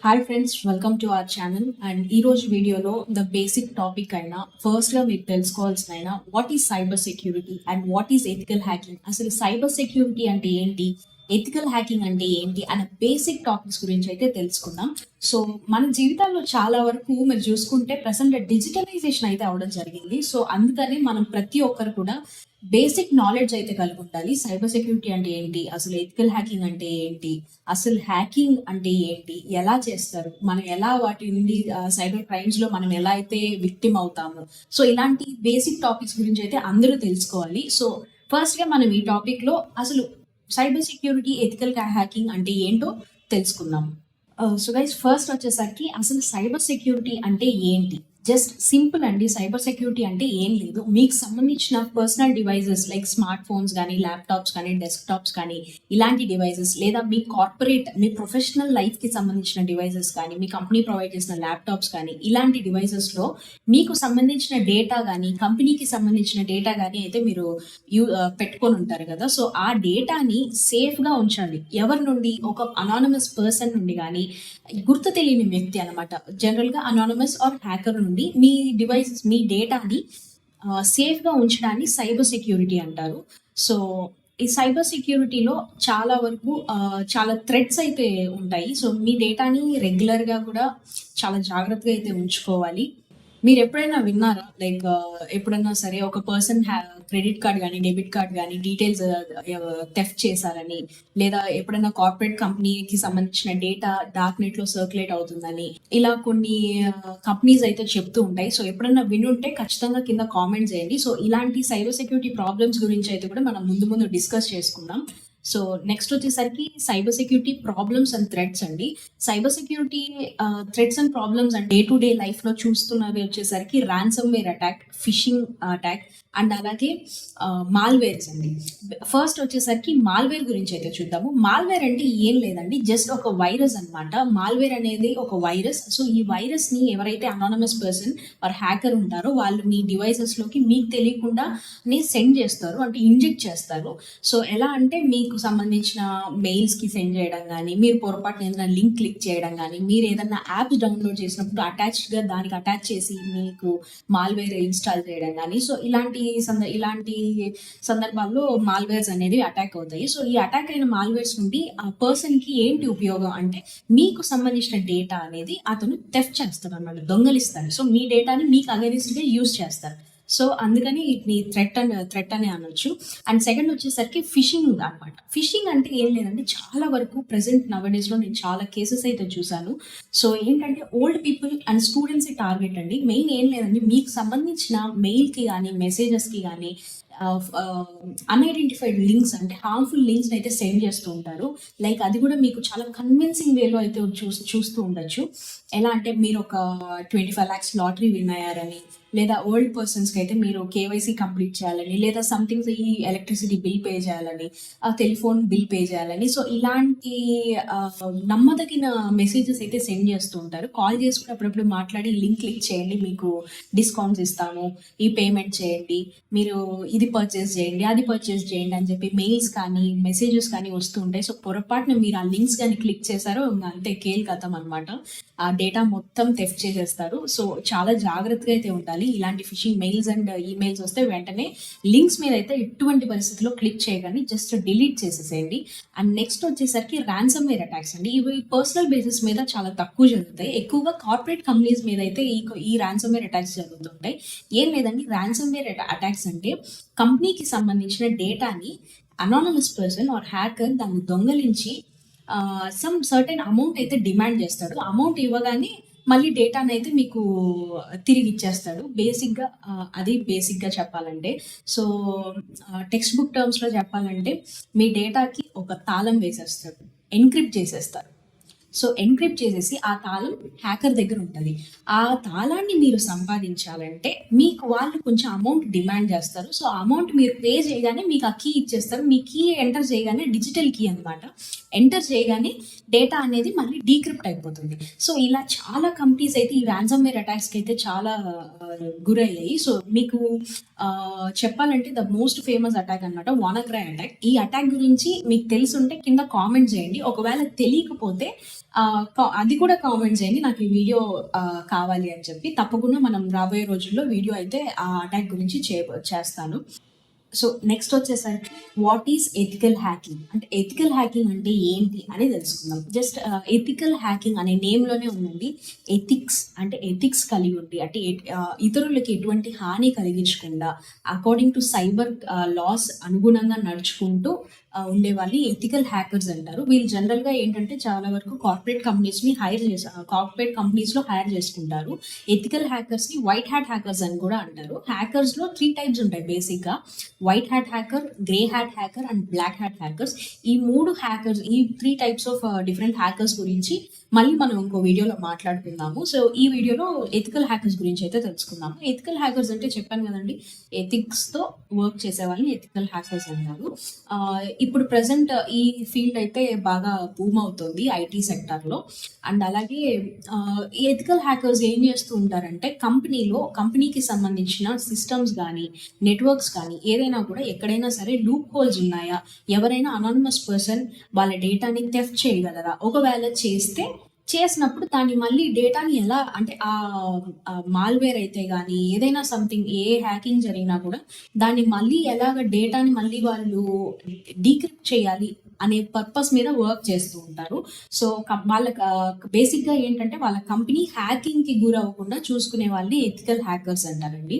Hi friends, welcome to our channel. And ఈ రోజు వీడియోలో ద బేసిక్ టాపిక్ అయినా ఫస్ట్గా మీరు తెలుసుకోవాల్సిన what is cyber security and what is ethical hacking. అసలు సైబర్ సెక్యూరిటీ అంటే ఏంటి, ఎథికల్ హ్యాకింగ్ అంటే ఏంటి అనే బేసిక్ టాపిక్స్ గురించి అయితే తెలుసుకుందాం. సో మన జీవితాల్లో చాలా వరకు మీరు చూసుకుంటే ప్రెసెంట్ డిజిటలైజేషన్ అయితే అవడం జరిగింది. సో అందుకని మనం ప్రతి ఒక్కరు కూడా బేసిక్ నాలెడ్జ్ అయితే కలిగి ఉండాలి. సైబర్ సెక్యూరిటీ అంటే ఏంటి, అసలు ఎథికల్ హ్యాకింగ్ అంటే ఏంటి, అసలు హ్యాకింగ్ అంటే ఏంటి, ఎలా చేస్తారు, మనం ఎలా వాటి నుండి సైబర్ క్రైమ్స్ లో మనం ఎలా అయితే విక్టిమ్ అవుతాము. సో ఇలాంటి బేసిక్ టాపిక్స్ గురించి అయితే అందరూ తెలుసుకోవాలి. సో ఫస్ట్ గా మనం ఈ టాపిక్ లో అసలు సైబర్ సెక్యూరిటీ ఎథికల్ హ్యాకింగ్ అంటే ఏంటో తెలుసుకుందాం. సో గైస్, ఫస్ట్ వచ్చేసరికి అసలు సైబర్ సెక్యూరిటీ అంటే ఏంటి. జస్ట్ సింపుల్ అండి. సైబర్ సెక్యూరిటీ అంటే ఏం లేదు, మీకు సంబంధించిన personal devices like smart phones కానీ, ల్యాప్టాప్స్ కానీ, డెస్క్టాప్స్ కానీ, ఇలాంటి డివైజెస్, లేదా మీ కార్పొరేట్ మీ ప్రొఫెషనల్ లైఫ్ కి సంబంధించిన డివైజెస్ కానీ, మీ కంపెనీ ప్రొవైడ్ చేసిన ల్యాప్టాప్స్ కానీ, ఇలాంటి డివైజెస్ లో మీకు సంబంధించిన డేటా కానీ, కంపెనీకి సంబంధించిన డేటా కానీ అయితే మీరు పెట్టుకొని ఉంటారు కదా. సో ఆ డేటాని సేఫ్ గా ఉంచాలి. ఎవరి నుండి? ఒక అనానమస్ పర్సన్ నుండి కానీ, గుర్తు తెలియని వ్యక్తి అనమాట. జనరల్ గా అనానమస్ ఆర్ హ్యాకర్ నుండి మీ డివైసెస్, మీ డేటాని సేఫ్ గా ఉంచడాన్ని సైబర్ సెక్యూరిటీ అంటారు. సో ఈ సైబర్ సెక్యూరిటీలో చాలా వరకు చాలా థ్రెట్స్ అయితే ఉంటాయి. సో మీ డేటాని రెగ్యులర్ గా కూడా చాలా జాగ్రత్తగా అయితే ఉంచుకోవాలి. మీరు ఎప్పుడైనా విన్నారా, లైక్ ఎప్పుడైనా సరే ఒక పర్సన్ క్రెడిట్ కార్డ్ కానీ, డెబిట్ కార్డ్ కానీ డీటెయిల్స్ థెఫ్ట్ చేశారని, లేదా ఎప్పుడైనా కార్పొరేట్ కంపెనీకి సంబంధించిన డేటా డార్క్ నెట్ లో సర్క్యులేట్ అవుతుందని, ఇలా కొన్ని కంపెనీస్ అయితే చెప్తూ ఉంటాయి. సో ఎప్పుడైనా వినుంటే ఖచ్చితంగా కింద కామెంట్ చేయండి. సో ఇలాంటి సైబర్ సెక్యూరిటీ ప్రాబ్లమ్స్ గురించి అయితే కూడా మనం ముందు డిస్కస్ చేసుకుందాం. సో నెక్స్ట్ వచ్చేసరికి cyber security problems and threats అండి. Cyber security threats and problems and day to day life లో చూస్తున్నవి వచ్చేసరికి ransomware attack, phishing attack and అలాగే మాల్వేర్స్ అండి. ఫస్ట్ వచ్చేసరికి మాల్వేర్ గురించి అయితే చూద్దాము. మాల్వేర్ అంటే ఏం లేదండి, జస్ట్ ఒక వైరస్ అనమాట. మాల్వేర్ అనేది ఒక వైరస్. సో ఈ వైరస్ ని ఎవరైతే అనానమస్ పర్సన్ ఆర్ హ్యాకర్ ఉంటారో వాళ్ళు మీ డివైసెస్ లోకి మీకు తెలియకుండా సెండ్ చేస్తారు, అంటే ఇంజెక్ట్ చేస్తారు. సో ఎలా అంటే మీకు సంబంధించిన మెయిల్స్ కి సెండ్ చేయడం కానీ, మీరు పొరపాటున ఏదైనా లింక్ క్లిక్ చేయడం కానీ, మీరు ఏదైనా యాప్స్ డౌన్లోడ్ చేసినప్పుడు అటాచ్డ్ గా దానికి అటాచ్ చేసి మీకు మాల్వేర్ ఇన్స్టాల్ చేయడం కానీ, సో ఇలాంటి సందర్భాల్లో మాల్వేర్స్ అనేది అటాక్ అవుతాయి. సో ఈ అటాక్ అయిన మాల్వేర్స్ నుండి ఆ పర్సన్ కి ఏంటి ఉపయోగం అంటే, మీకు సంబంధించిన డేటా అనేది అతను థెఫ్ట్ చేస్తాడు అన్నమాట, దొంగలిస్తాడు. సో మీ డేటాని మీకు అగెనిస్ట్ గా యూజ్ చేస్తారు. సో అందుకని వీటిని థ్రెట్ అనే అనొచ్చు. అండ్ సెకండ్ వచ్చేసరికి ఫిషింగ్ అనమాట. ఫిషింగ్ అంటే ఏం లేదండి, చాలా వరకు ప్రెసెంట్ నవడేస్ లో నేను చాలా కేసెస్ అయితే చూసాను. సో ఏంటంటే old people and students target అండి. మెయిన్ ఏం లేదండి, మీకు సంబంధించిన మెయిల్ కి కానీ, మెసేజెస్ కి కానీ అన్ఐడెంటిఫైడ్ లింక్స్ అంటే హార్మ్ఫుల్ లింక్స్ అయితే సెండ్ చేస్తూ ఉంటారు. లైక్ అది కూడా మీకు చాలా కన్విన్సింగ్ వేలో అయితే చూస్తూ ఉండొచ్చు. ఎలా అంటే మీరు ఒక 25 lakhs లాటరీ విన్ అయ్యారని, లేదా ఓల్డ్ పర్సన్స్కి అయితే మీరు కేవైసీ కంప్లీట్ చేయాలని, లేదా సంథింగ్ ఈ ఎలక్ట్రిసిటీ బిల్ పే చేయాలని, టెలిఫోన్ బిల్ పే చేయాలని. సో ఇలాంటి నమ్మదగిన మెసేజెస్ అయితే సెండ్ చేస్తూ ఉంటారు. కాల్ చేసి కూడా అప్పుడప్పుడు మాట్లాడి లింక్ క్లిక్ చేయండి, మీకు డిస్కౌంట్స్ ఇస్తాము, ఈ పేమెంట్ చేయండి, మీరు ఇది పర్చేస్ చేయండి, అది పర్చేస్ చేయండి అని చెప్పి మెయిల్స్ కానీ, మెసేజెస్ కానీ వస్తూ ఉంటాయి. సో పొరపాటున మీరు ఆ లింక్స్ కానీ క్లిక్ చేశారో అంతే, కేల్ కథం అనమాట. ఆ డేటా మొత్తం థెఫ్ట్ చేసేస్తారు. సో చాలా జాగ్రత్తగా అయితే ఉండాలి. ఇలాంటి ఫిషింగ్ మెయిల్స్ అండ్ ఈమెయిల్స్ వస్తే వెంటనే లింక్స్ మీద అయితే ఎటువంటి పరిస్థితుల్లో క్లిక్ చేయగానే జస్ట్ డిలీట్ చేసేసేయండి. అండ్ నెక్స్ట్ వచ్చేసరికి ర్యాన్సమ్వేర్ అటాక్స్ అండి. ఇవి పర్సనల్ బేసిస్ మీద చాలా తక్కువ జరుగుతాయి. ఎక్కువగా కార్పొరేట్ కంపెనీస్ మీద అయితే ఈ ర్యాన్సమ్వేర్ అటాక్స్ జరుగుతుంటాయి. ఏం లేదండి, ర్యాన్సమ్వేర్ అటాక్స్ అంటే కంపెనీకి సంబంధించిన డేటాని అనానమస్ పర్సన్ ఆర్ హ్యాకర్ దాన్ని దొంగలించి సమ్ సర్టెన్ అమౌంట్ అయితే డిమాండ్ చేస్తాడు. అమౌంట్ ఇవ్వగానే మళ్ళీ డేటాని అయితే మీకు తిరిగి ఇచ్చేస్తాడు. బేసిక్గా చెప్పాలంటే, సో టెక్స్ట్ బుక్ టర్మ్స్లో చెప్పాలంటే మీ డేటాకి ఒక తాళం వేసేస్తాడు, ఎన్క్రిప్ట్ చేసేస్తారు. సో ఎన్క్రిప్ట్ చేసేసి ఆ తాళం హ్యాకర్ దగ్గర ఉంటుంది. ఆ తాళాన్ని మీరు సంపాదించాలంటే మీకు వాళ్ళు కొంచెం అమౌంట్ డిమాండ్ చేస్తారు. సో అమౌంట్ మీరు పే చేయగానే మీకు ఆ కీ ఇచ్చేస్తారు. మీ కీ ఎంటర్ చేయగానే, డిజిటల్ కీ అనమాట, ఎంటర్ చేయగానే డేటా అనేది మళ్ళీ డీక్రిప్ట్ అయిపోతుంది. సో ఇలా చాలా కంపెనీస్ అయితే ఈ ర్యాన్సమ్వేర్ అటాక్స్కి అయితే చాలా గురయ్యాయి. సో మీకు చెప్పాలంటే ద మోస్ట్ ఫేమస్ అటాక్ అనమాట వానాక్రై అటాక్. ఈ అటాక్ గురించి మీకు తెలుసుంటే కింద కామెంట్ చేయండి. ఒకవేళ తెలియకపోతే అది కూడా కామెంట్ చేయండి. నాకు ఈ వీడియో కావాలి అని చెప్పి. తప్పకుండా మనం రాబోయే రోజుల్లో వీడియో అయితే ఆ అటాక్ గురించి చేస్తాను. సో నెక్స్ట్ వచ్చేసరికి వాట్ ఈస్ ఎథికల్ హ్యాకింగ్ అంటే ఎథికల్ హ్యాకింగ్ అంటే ఏంటి అని తెలుసుకుందాం. జస్ట్ ఎథికల్ హ్యాకింగ్ అనే నేమ్లోనే ఉందండి. ఎథిక్స్ అంటే ఎథిక్స్ కలిగి ఉండి అంటే ఇతరులకి ఎటువంటి హాని కలిగించకుండా అకార్డింగ్ టు సైబర్ లాస్ అనుగుణంగా నడుచుకుంటూ ఉండే వాళ్ళని ఎథికల్ హ్యాకర్స్ అంటారు. వీళ్ళు జనరల్గా ఏంటంటే చాలా వరకు కార్పొరేట్ కంపెనీస్ని కార్పొరేట్ కంపెనీస్లో హైర్ చేసుకుంటారు. ఎథికల్ హ్యాకర్స్ని వైట్ హ్యాట్ హ్యాకర్స్ అని కూడా అంటారు. హ్యాకర్స్లో 3 టైప్స్ ఉంటాయి బేసిక్గా. White hat hacker, grey hat hacker and black hat hackers. ఈ 3 టైప్స్ ఆఫ్ డిఫరెంట్ హ్యాకర్స్ గురించి మళ్ళీ మనం ఇంకో వీడియోలో మాట్లాడుకుందాము. సో ఈ వీడియోలో ఎథికల్ హ్యాకర్స్ గురించి అయితే తెలుసుకుందాము. ఎథికల్ హ్యాకర్స్ అంటే చెప్పాను కదండి, ఎథిక్స్తో వర్క్ చేసే వాళ్ళని ఎథికల్ హ్యాకర్స్ అంటారు. ఇప్పుడు ప్రజెంట్ ఈ ఫీల్డ్ అయితే బాగా బూమ్ అవుతుంది ఐటీ సెక్టార్లో. అండ్ అలాగే ఈ ఎథికల్ హ్యాకర్స్ ఏం చేస్తూ ఉంటారంటే కంపెనీకి సంబంధించిన సిస్టమ్స్ కానీ నెట్వర్క్స్ కానీ ఏదైనా కూడా ఎక్కడైనా సరే లూప్ హోల్స్ ఉన్నాయా, ఎవరైనా అనానిమస్ పర్సన్ వాళ్ళ డేటాని థెఫ్ట్ చేయగలరా, ఒకవేళ చేసినప్పుడు దాన్ని మళ్ళీ డేటాని ఎలా అంటే ఆ మాల్వేర్ అయితే కానీ ఏదైనా సంథింగ్ ఏ హ్యాకింగ్ జరిగినా కూడా దాన్ని మళ్ళీ ఎలాగ డేటాని మళ్ళీ వాళ్ళు డీక్రిప్ట్ చేయాలి అనే పర్పస్ మీద వర్క్ చేస్తూ ఉంటారు. సో వాళ్ళకి బేసిక్గా ఏంటంటే వాళ్ళ కంపెనీ హ్యాకింగ్కి గురవ్వకుండా చూసుకునే వాళ్ళని ఎథికల్ హ్యాకర్స్ అంటారండి.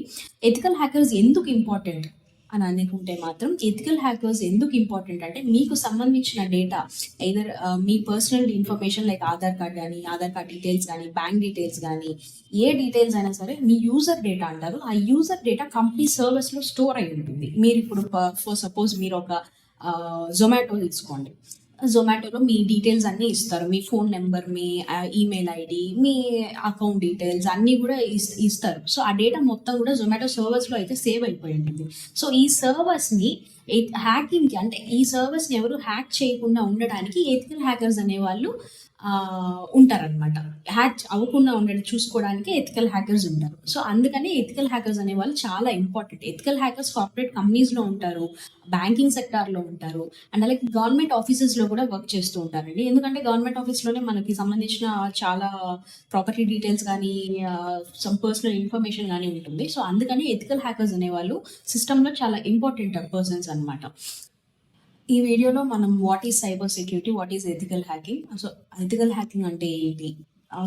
ఎథికల్ హ్యాకర్స్ ఎందుకు ఇంపార్టెంట్ అని అనుకుంటే మాత్రం ఎథికల్ హ్యాకర్స్ ఎందుకు ఇంపార్టెంట్ అంటే మీకు సంబంధించిన డేటా either మీ personal information like Aadhaar card details కానీ బ్యాంక్ డీటెయిల్స్ కానీ ఏ డీటెయిల్స్ అయినా సరే మీ యూజర్ డేటా అంటారు. ఆ యూజర్ డేటా కంపెనీ సర్వీస్లో స్టోర్ అయి ఉంటుంది. మీరు ఇప్పుడు ఫర్ సపోజ్ మీరు ఒక జొమాటో తీసుకోండి. జొమాటోలో మీ డీటెయిల్స్ అన్నీ ఇస్తారు. మీ ఫోన్ నెంబర్, మీ ఈమెయిల్ ఐడి, మీ అకౌంట్ డీటెయిల్స్ అన్నీ కూడా ఇస్తారు. సో ఆ డేటా మొత్తం కూడా జొమాటో సర్వర్స్లో అయితే సేవ్ అయిపోయి ఉంటుంది. సో ఈ సర్వర్స్ని హ్యాకింగ్కి అంటే ఈ సర్వర్స్ని ఎవరు హ్యాక్ చేయకుండా ఉండడానికి ఎథికల్ హ్యాకర్స్ అనేవాళ్ళు ఉంటారనమాట. హ్యాక్ అవ్వకుండా ఉండడం చూసుకోవడానికి ఎథికల్ హ్యాకర్స్ ఉంటారు. సో అందుకని ఎథికల్ హ్యాకర్స్ అనేవాళ్ళు చాలా ఇంపార్టెంట్. ఎథికల్ హ్యాకర్స్ కార్పొరేట్ కంపెనీస్లో ఉంటారు, బ్యాంకింగ్ సెక్టార్లో ఉంటారు, అండ్ అలాగే గవర్నమెంట్ ఆఫీసెస్లో కూడా వర్క్ చేస్తూ ఉంటారండి. ఎందుకంటే గవర్నమెంట్ ఆఫీస్లోనే మనకి సంబంధించిన చాలా ప్రాపర్టీ డీటెయిల్స్ కానీ సమ్ పర్సనల్ ఇన్ఫర్మేషన్ కానీ ఉంటుంది. సో అందుకని ఎథికల్ హ్యాకర్స్ అనేవాళ్ళు సిస్టంలో చాలా ఇంపార్టెంట్ పర్సన్స్ అనమాట. ఈ వీడియోలో మనం what is cyber security, what is ethical hacking, so ethical hacking అంటే ఏంటి,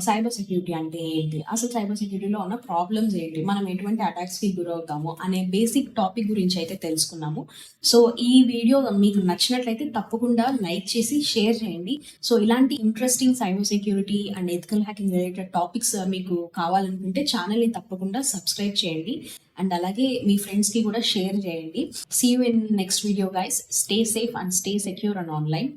సైబర్ సెక్యూరిటీ అంటే ఏంటి, అసలు సైబర్ సెక్యూరిటీలో ఉన్న ప్రాబ్లమ్స్ ఏంటి, మనం ఎటువంటి అటాక్స్కి గురవుతాము అనే బేసిక్ టాపిక్ గురించి అయితే తెలుసుకున్నాము. సో ఈ వీడియో మీకు నచ్చినట్లయితే తప్పకుండా లైక్ చేసి షేర్ చేయండి. సో ఇలాంటి interesting cyber security and ethical hacking related topics మీకు కావాలనుకుంటే ఛానల్ని తప్పకుండా సబ్స్క్రైబ్ చేయండి. అండ్ అలాగే మీ ఫ్రెండ్స్కి కూడా షేర్ చేయండి. See you in next video guys. Stay safe and stay secure and online.